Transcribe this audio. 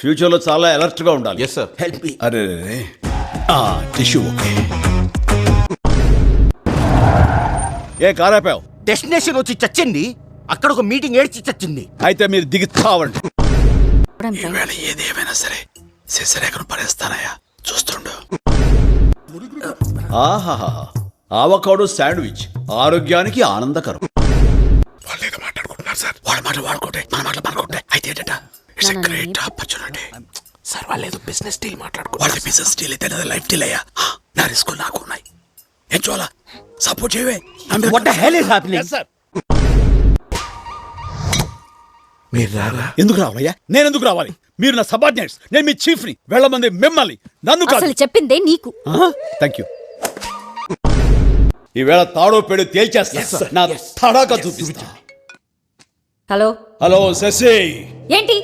Future లో చాలా alert గా ఉండాలి. Yes sir. Help me. అరే టిష్యూ ఓకే. ఏ కారాపావు? డెస్టినేషన్ వచ్చి చచ్చింది, అక్కడ ఒక మీటింగ్ ఏడ్చి చచ్చింది. అయితే మీరు దిగి తావండి. ఈవేళ ఏదేమైనా సరే శశిరేఖను పడేస్తానయ్యా, చూస్తుండు. ఆహాహా, ఆవకాడో శాండ్విచ్ ఆరోగ్యానికి ఆనందకరం. వాళ్ళు ఏదో మాట్లాడుకుంటున్నారు సార్. వాళ్ళ మాటలు వాడుకుంటే మన మాటలు మనకుంటే అయితే ఏంటంట, it's a great opportunity sir. వాళ్ళు ఏదో బిజినెస్ డీల్ మాట్లాడుకుంటారు. వాళ్ళ బిజినెస్ డీల్ అయితే లైఫ్ డీల్ అయ్యా. నా రిస్క్ నాకు ఉన్నాయి. ఏం చూడాలా? సపోర్ట్ చేయవే. What the hell is happening? మీరు రారా? ఎందుకు రావాలయ్యా? నేను ఎందుకు రావాలి? మీరు నా సబార్డినేట్స్, నేను మీ చీఫ్ ని. వెళ్ళమంది మిమ్మల్ని, నన్ను కాదు. అసలు చెప్పిందే నీకు. Thank you. ఈవేళ తాడో పేడు తేల్చేస్తా. నా తడాక చూపిస్తా. Hello hello Sasi. ఏంటి?